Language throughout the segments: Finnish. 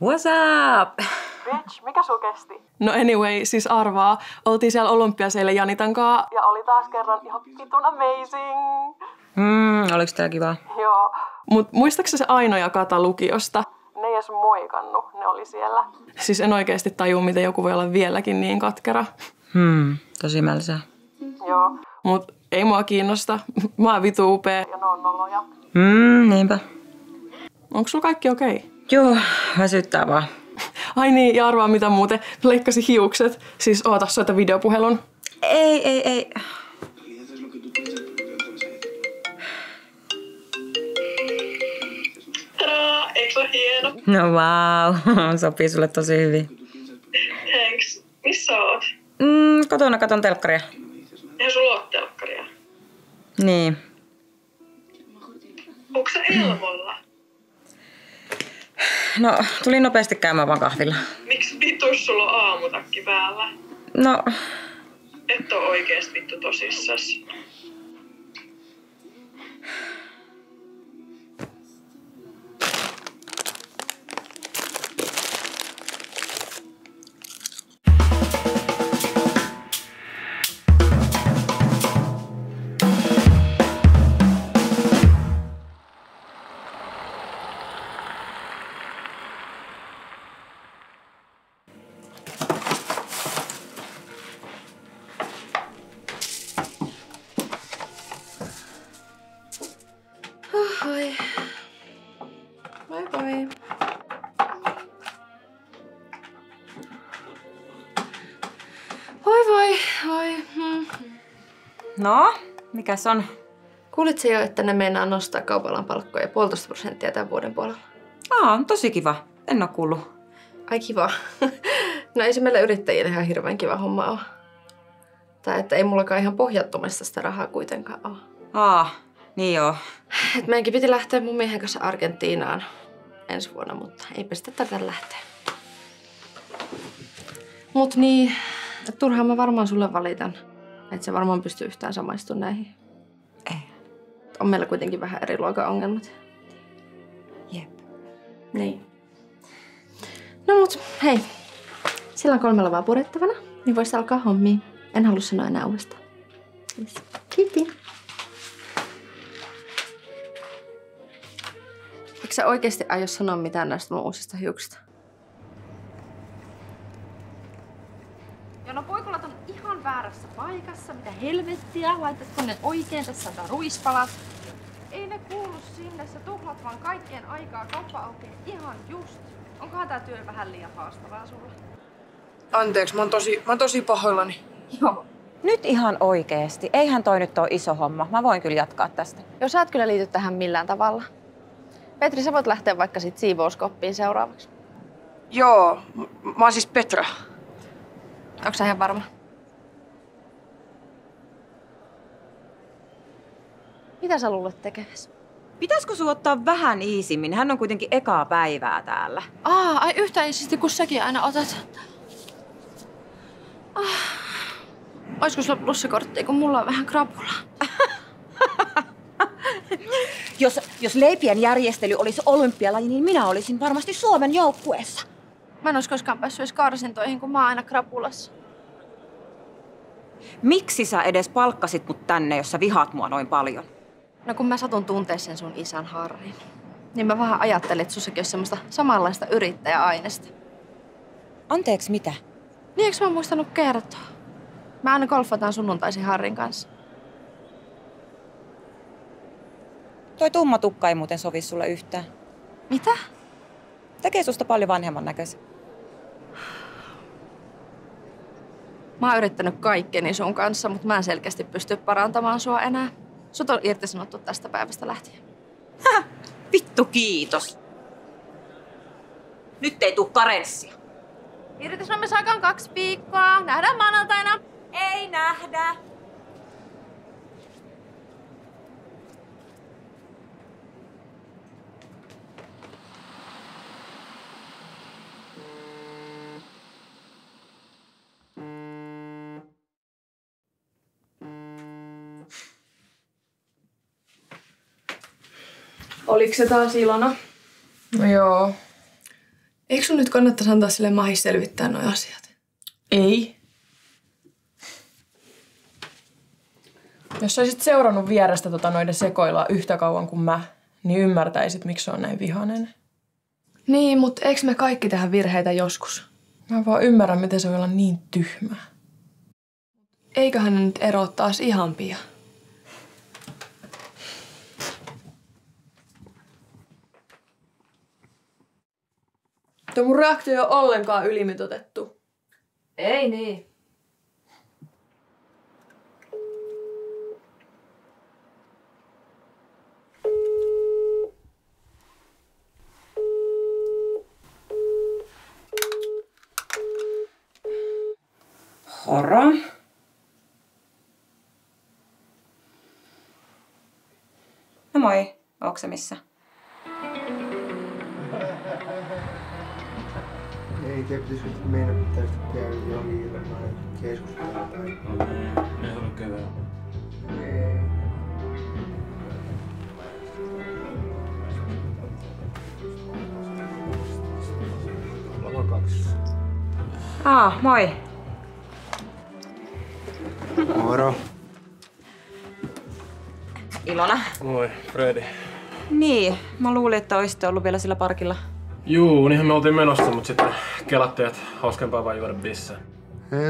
What's up? Bitch, mikä sul kesti? No anyway, siis arvaa. Oltiin siellä Olympiaseillä Janitan kaa ja oli taas kerran ihan vitun amazing. Oliko tää kivaa? Joo. Mut muistaaksä se Aino ja Kata lukiosta? Ne ei edes moikannut, ne oli siellä. Siis en oikeesti tajua, miten joku voi olla vieläkin niin katkera. Tosi mälsää. Joo. Mut ei mua kiinnosta. Mä oon vitu upea ja ne on noloja. Niinpä. Onko sulla kaikki okei? Joo, väsyttää vaan. Ai niin, ja arvaa mitä muuten. Leikkasi hiukset. Siis oota, soita videopuhelun. Ei. Tadaa, eikö se ole hieno? No wow, sopii sulle tosi hyvin. Thanks. Missä oot? Kotona katon telkkaria. Eihän sulla ole telkkaria. Niin. Onko sä Elmolla? No, tulin nopeasti käymään vaan kahvilla. Miksi vitus sulla on aamutakki päällä? No, Et oo oikeesti vittu tosissas. Moi. Moi. Voi. no, mikäs on? Kuulitko jo, että ne meinaa nostaa kaupalan palkkoja 1,5% tämän vuoden puolella? Tosi kiva. En oo kuullut. Ai kiva. No ei se meille yrittäjille ihan hirveän kiva homma ole. Tai että ei mullakaan ihan pohjattomasta sitä rahaa kuitenkaan ole. Niin joo. Et meidänkin piti lähteä mun miehen kanssa Argentiinaan ensi vuonna, mutta eipä sitä tätä lähteä. Mut niin, turhaan mä varmaan sulle valitan. Et sä varmaan pysty yhtään samaistumaan näihin. Ei. On meillä kuitenkin vähän eri luokan ongelmat. Jep. Niin. No mut hei, sillä on 3 vaan purettavana, niin vois alkaa hommiin. En halua sanoa enää uudestaan. Yes. Kiitti. Eikö sä oikeesti aio sanoa mitään näistä mun uusista hiuksista? Ja no poikulat on ihan väärässä paikassa. Mitä helvettiä? Laitatko ne oikein? Tässä on ruispalat. Ei ne kuulu sinne. Sä tuhlat vaan kaikkien aikaa. Kauppa aukeaa ihan just. Onkohan tää työ vähän liian haastavaa sulla? Anteeksi, mä oon tosi pahoillani. Joo. Nyt ihan oikeesti. Eihän toi nyt oo iso homma. Mä voin kyllä jatkaa tästä. Jos sä et kyllä liity tähän millään tavalla. Petri, sä voit lähteä vaikka sit siivouskoppiin seuraavaksi. Joo, mä oon siis Petra. Onko sä ihan varma? Mitä sä luulet tekeväsi? Pitäisikö sun ottaa vähän iisimmin? Hän on kuitenkin ekaa päivää täällä. Ai yhtä iisisti kun säkin aina otat. Oisko sulla plussikorttia, kun mulla on vähän krapulaa? Jos leipien järjestely olisi olympialaji, niin minä olisin varmasti Suomen joukkueessa. Mä en ois koskaan päässyt edes karsintoihin, kun mä oon aina krapulassa. Miksi sä edes palkkasit mut tänne, jos sä vihaat mua noin paljon? No kun mä satun tuntea sen sun isän Harrin, niin mä vähän ajattelin, että sussakin olisi semmoista samanlaista yrittäjäainesta. Anteeksi, mitä? Niin eikö mä muistanut kertoa? Mä aina golfataan sunnuntaisin Harrin kanssa. Toi tumma tukka ei muuten sovi sulle yhtään. Mitä? Tekee susta paljon vanhemman näköisen. Mä oon yrittänyt kaikkeni sun kanssa, mutta mä en selkeästi pysty parantamaan sua enää. Sut on irtisanottu tästä päivästä lähtien. Vittu kiitos. Nyt ei tuu karenssia. Irtisanomisaikaan 2 viikkoa. Nähdään maanantaina. Ei nähdä. Oliko se taas Ilona? No joo. Eikö sun nyt kannattaisi antaa sille mahis selvittää nuo asiat? Ei. Jos sä olisit seurannut vierestä noiden sekoilua yhtä kauan kuin mä, niin ymmärtäisit, miksi se on näin vihainen. Niin, mutta eikö me kaikki tehdä virheitä joskus? Mä vaan ymmärrän, miten se voi olla niin tyhmä. Eiköhän ne nyt eroa taas ihan pian. Tuo mun reaktio ei ole ollenkaan ylimitoitettu. Ei niin. Horo. No moi, ootko sä missä? Ei tiedä, pitäisikö meidän pitäisi käydä johonkin ilman keskustelua tai... Ei halua käydä. Ei. Lava 2. Moi. Moro. Ilona. Moi, Fredi. Niin, mä luulin, että oisitte ollut vielä sillä parkilla. Juu, niinhän me oltiin menossa, mutta sitten kelattiin, että hauskempaa vaan juoda bissää.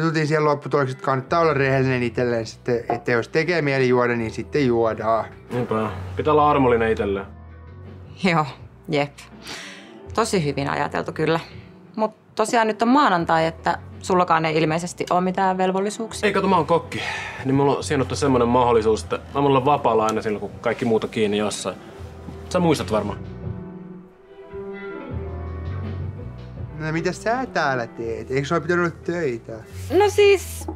Tultiin siellä lopputulokset, kannattaa olla rehellinen itselleen sitten, että jos tekee mieli juoda, niin sitten juodaan. Niinpä, pitää olla armollinen itselleen. Joo, jep. Tosi hyvin ajateltu kyllä. Mut tosiaan nyt on maanantai, että sullakaan ei ilmeisesti ole mitään velvollisuuksia. Ei kato, mä oon kokki. Niin mulla on sienuttu semmonen mahdollisuus, että mä mulla on vapaalla aina silloin, kun kaikki muuta kiinni jossain. Sä muistat varmaan. No mitä sä täällä teet? Eikö sulla pitänyt olla töitä? No siis,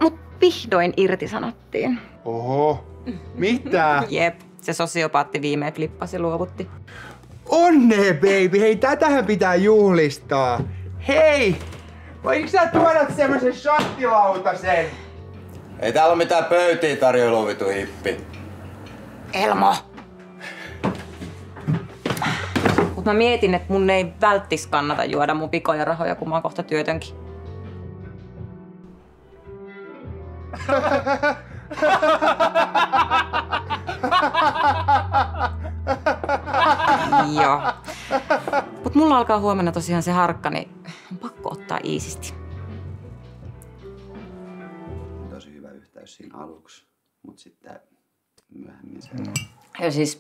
mut vihdoin irtisanottiin. Oho. Mitä? Jep, se sosiopaatti viimein flippasi ja luovutti. Onnea, baby! Hei, tätähän pitää juhlistaa! Hei! Voitko sä tuoda semmosen shottilautasen? Ei täällä oo mitään pöytiä tarjoilua, vitu hippi. Elmo! Mut mä mietin, että mun ei välttis kannata juoda mun pikoja rahoja, kun mä oon kohta työtönkin. Joo. Mut mulla alkaa huomenna tosiaan se harkka, niin on pakko ottaa iisisti. Tosi hyvä yhteys siinä aluksi, mut sitten myöhemmin se... Ja siis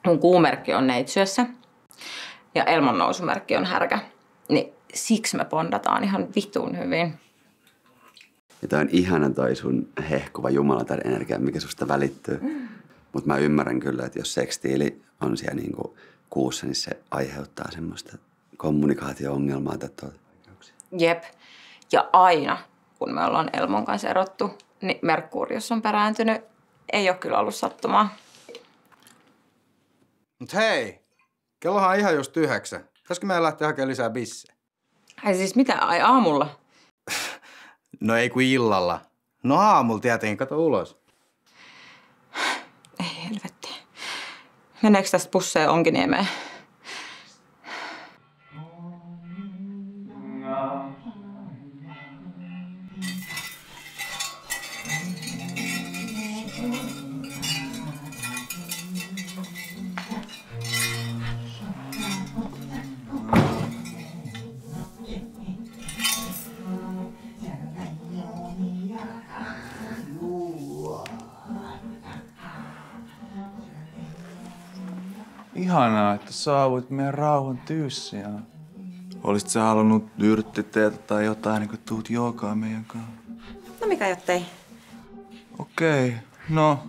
mun kuumerkki on neitsyössä ja Elmon nousumerkki on härkä. Niin siksi me bondataan ihan vitun hyvin. Ja toi on ihana toi sun hehkuva jumalatar energia, mikä susta välittyy. Mut mä ymmärrän kyllä, että jos sekstiili on siellä niinku kuussa, niin se aiheuttaa semmoista kommunikaatio-ongelmaa tai vaikeuksia. Jep. Ja aina, kun me ollaan Elmon kanssa erottu, niin Merkurius on perääntynyt. Ei ole kyllä ollut sattumaa. Mut hei, kellohan on ihan just 9. Pitäisikö meidän lähteä hakemaan lisää bissejä? Ai siis mitä? Ai aamulla? No ei kun illalla. No aamulla tietenkin, kato ulos. Ei helvetti. Meneekö tästä busseja Onkiniemeen? Ihanaa, että saavuit meidän rauhan tyyssijaan. Olisit sä halunnut yrttiteetä tai jotain, niin kuin tuut joogaa meidän kanssa? No mikä jottei? Okei, no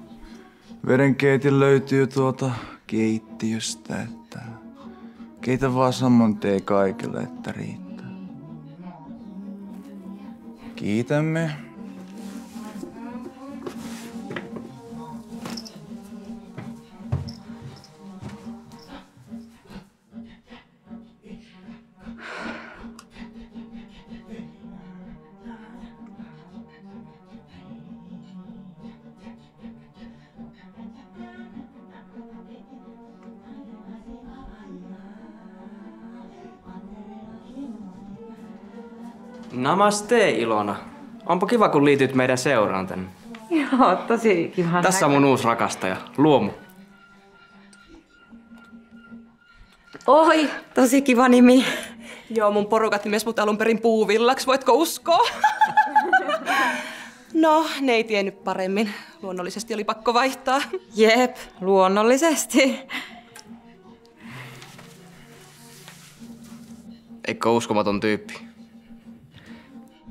vedenkeitin löytyy tuolta keittiöstä, että keitä vaan saman tee kaikille, että riittää. Kiitämme. Namaste, Ilona. Onpa kiva, kun liityt meidän seuraan tänne. Joo, tosi kiva. Tässä on mun uusi rakastaja, Luomu. Oi, tosi kiva nimi. Joo, mun porukat nimes mut alun perin Puuvillaksi, voitko uskoa? No, ne ei tiennyt paremmin. Luonnollisesti oli pakko vaihtaa. Jep, luonnollisesti. Eikö uskomaton tyyppi?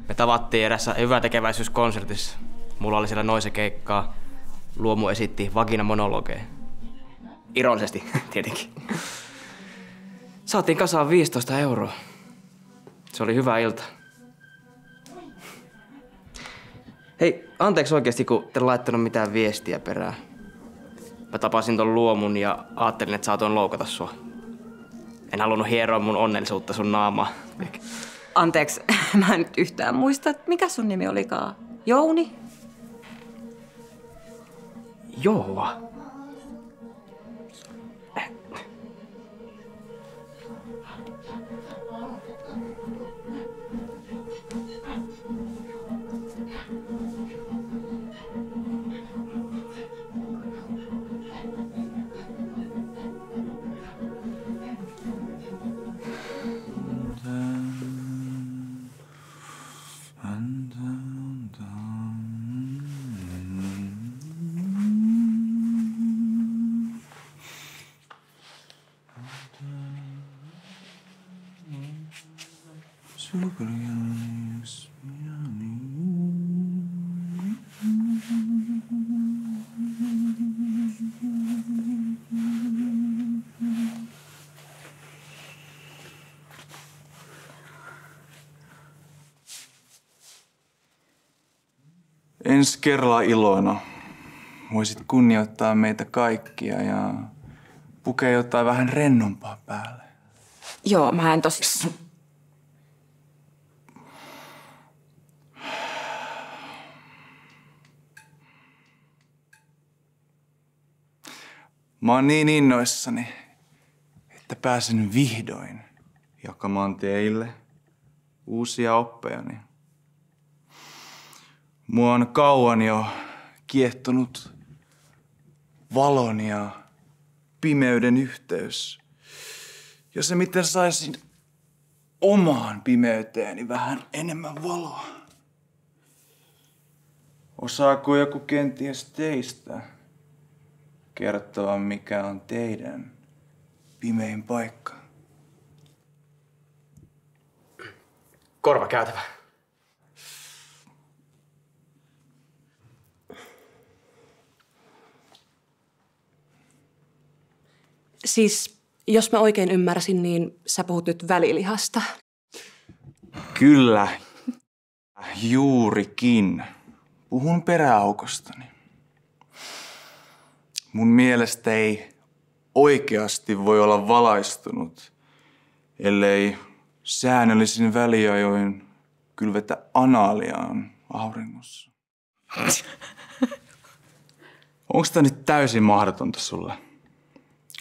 Me tavattiin erässä hyväntekeväisyyskonsertissa. Mulla oli siellä noise keikkaa. Luomu esitti vagina-monologeja. Ironisesti, tietenkin. Saatiin kasaan 15 €. Se oli hyvä ilta. Hei, anteeksi oikeesti, kun te laittanut mitään viestiä perään. Mä tapasin ton Luomun ja ajattelin, että saatoin loukata sua. En halunnut hieroa mun onnellisuutta sun naamaa. Anteeksi, mä en nyt yhtään muista, mikä sun nimi olikaan? Jouni? Joo. Ensi kerralla, Ilona, voisit kunnioittaa meitä kaikkia ja pukea jotain vähän rennompaa päälle. Joo, mä en tosi... Mä oon niin innoissani, että pääsen vihdoin jakamaan teille uusia oppejani. Mua on kauan jo kiehtonut valon ja pimeyden yhteys. Ja se, miten saisin omaan pimeyteeni vähän enemmän valoa. Osaako joku kenties teistä kertoa, mikä on teidän pimein paikka? Korvakäytävä. Siis, jos mä oikein ymmärsin, niin sä puhut nyt välilihasta. Kyllä, juurikin. Puhun peräaukostani. Mun mielestä ei oikeasti voi olla valaistunut, ellei säännöllisin väliajoin kylvetä anaaliaan auringossa. Onko tää nyt täysin mahdotonta sulle?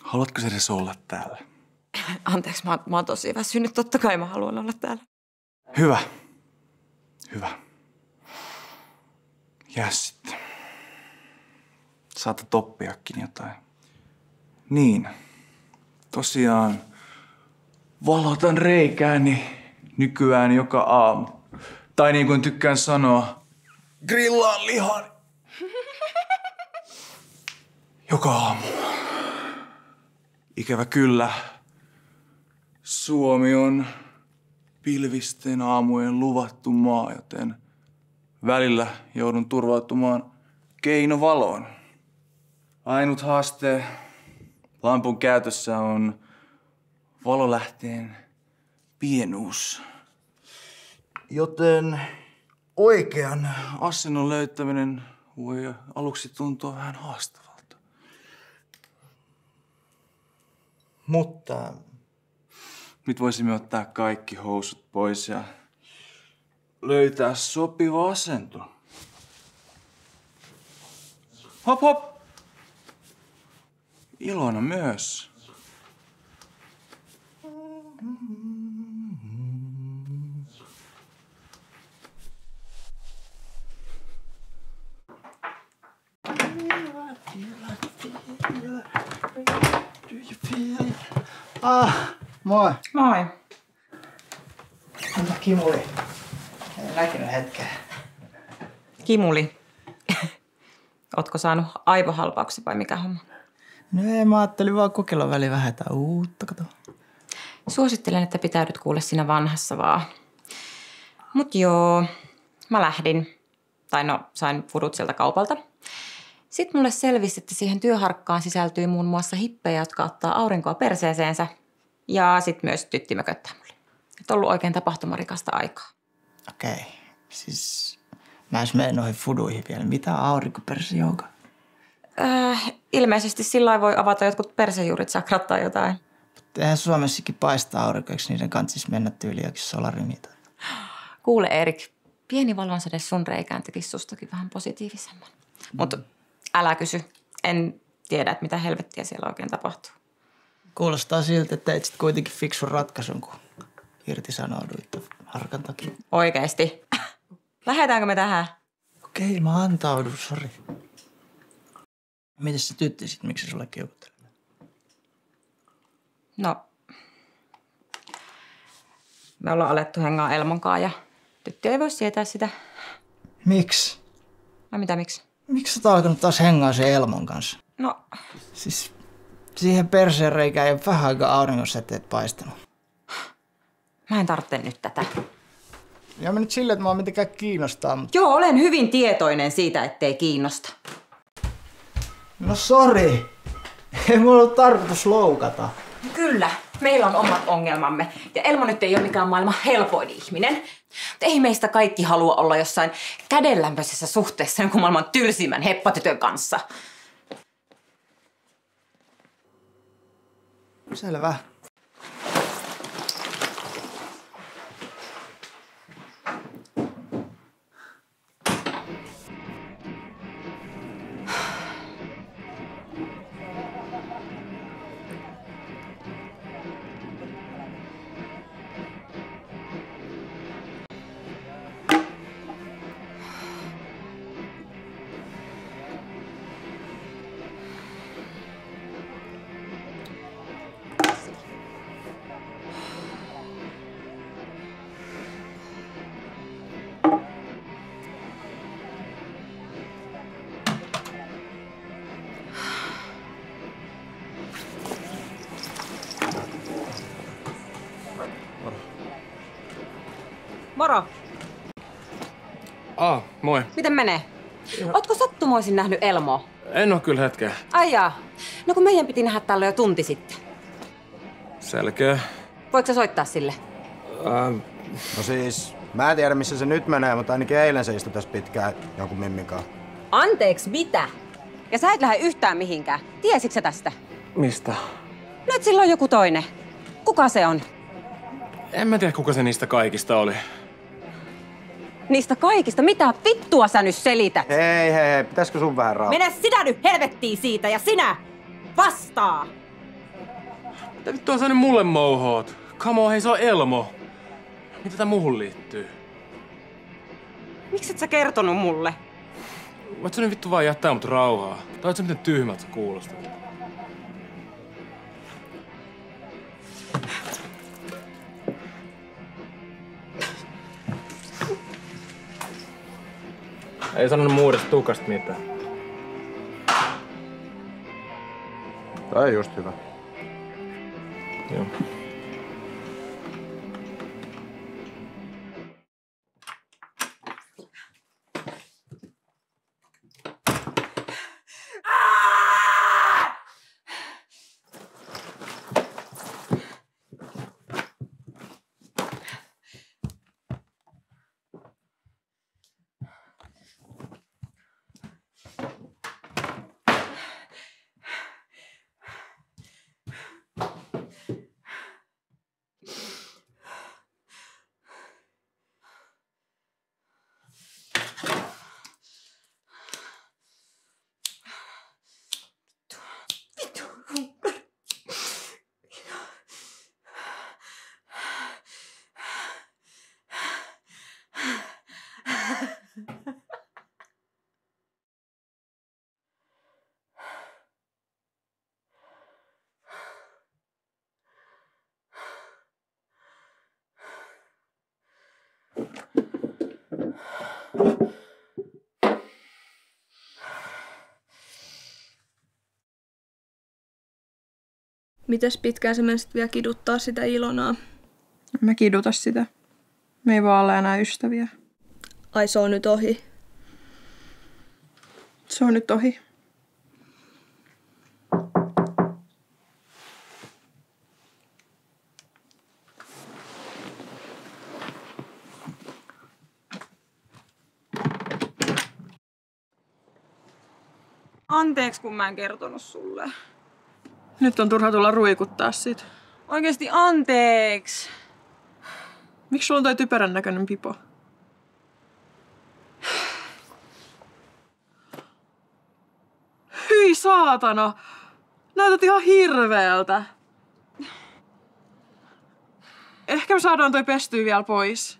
Haluatko sä edes olla täällä? Anteeksi, mä oon tosi väsynyt. Totta kai mä haluan olla täällä. Hyvä. Hyvä. Jää sitten. Saatat oppiakin jotain. Niin. Tosiaan valotan reikääni nykyään joka aamu. Tai niin kuin tykkään sanoa, grillaan lihan. Joka aamu. Ikävä kyllä, Suomi on pilvisten aamujen luvattu maa, joten välillä joudun turvautumaan keinovaloon. Ainut haaste lampun käytössä on valolähteen pienuus. Joten oikean asennon löytäminen voi aluksi tuntua vähän haastavalta. Mutta nyt voisimme ottaa kaikki housut pois ja löytää sopiva asento. Hop hop! Ilona myös. Moi. Moi. Entä Kimuli? En näkynyt hetkeä. Kimuli. Ootko saanut aivohalvauksen vai mikä homma? No ei, mä ajattelin vaan kokeilla väliin vähän jotain uutta, kato. Suosittelen, että pitäydyt kuule siinä vanhassa vaan. Mut joo, mä lähdin. Tai no, sain fudut sieltä kaupalta. Sitten mulle selvisi, että siihen työharkkaan sisältyy muun muassa hippejä, jotka ottaa aurinkoa perseeseensä. Ja sitten myös tytti mököttää mulle. Et ollut oikein tapahtumarikasta aikaa. Okei, siis mä en mene noihin fuduihin vielä. Mitä aurinkopersejouka? Ilmeisesti sillä voi avata jotkut persejuurit sakrat tai jotain. Mutta eihän Suomessakin paista aurinko, eikö niiden kanssa mennä tyyliin jokin solarimiita? Kuule Erik, pieni valonsäde sun reikään tekisi sustakin vähän positiivisemman. Mutta älä kysy. En tiedä, että mitä helvettiä siellä oikein tapahtuu. Kuulostaa siltä, että teit sit kuitenkin fiksun ratkaisun, kun irtisanouduit harkan takia. Oikeesti. Lähdetäänkö me tähän? Okei, mä antaudun, sori. Mites se tytti sit, miksi se sulle kiukuttelee? No, me ollaan alettu hengaa Elmonkaan ja tytti ei voi sietää sitä. Miksi? No mitä miksi? Miksi sä oot alkanut taas hengaa sen Elmon kanssa? No. Siis siihen perseen reikään ei ole vähän aikaa auringonsäteet paistanut. Mä en tarvitse nyt tätä. Ja mä nyt silleen, että mä oon mitenkään kiinnostaa, mutta... Joo, olen hyvin tietoinen siitä, ettei kiinnosta. No sori. Ei mulla ollut tarkoitus loukata. Kyllä, meillä on omat ongelmamme. Ja Elmo nyt ei ole mikään maailman helpoin ihminen. Mutta ei meistä kaikki halua olla jossain kädenlämpöisessä suhteessa jonkun maailman tylsimmän heppatytön kanssa. Selvä. Moro. Moi. Miten menee? Ootko sattumoisin nähnyt Elmoa? En oo kyllä hetkeä. Ai jaa. No kun meidän piti nähdä täällä jo tunti sitten. Selkeä. Voitko sä soittaa sille? No siis, mä en tiedä missä se nyt menee, mutta ainakin eilen se istui tässä pitkään jonkun mimmikaan. Anteeksi, mitä? Ja sä et lähde yhtään mihinkään. Tiesitkö sä tästä? Mistä? No et sillä on joku toinen. Kuka se on? En mä tiedä, kuka se niistä kaikista oli. Niistä kaikista? Mitä vittua sä nyt selität? Hei, pitäisikö sun vähän rauhoittaa? Mene sinä nyt helvettiin siitä ja sinä vastaa! Mitä vittua sä nyt mulle mouhoot? Come on, hei se on Elmo. Mitä tää muuhun liittyy? Miksi et sä kertonut mulle? Voit sä nyt vittu vaan jättää mut rauhaa? Tai oot sä miten tyhmät sä kuulostat? Ei sanonut muudesta tukasta mitään. Tää just hyvä. Joo. Mites pitkään sä menisit vielä kiduttaa sitä Ilonaa? Mä kiduta sitä. Me ei vaan ole enää ystäviä. Ai se on nyt ohi. Se on nyt ohi. Anteeksi, kun mä en kertonut sulle. Nyt on turha tulla ruikuttaa sit. Oikeesti anteeksi. Miksi sulla on toi typerän näköinen pipo? Hyi saatana! Näytät ihan hirveältä. Ehkä me saadaan toi pestyä vielä pois.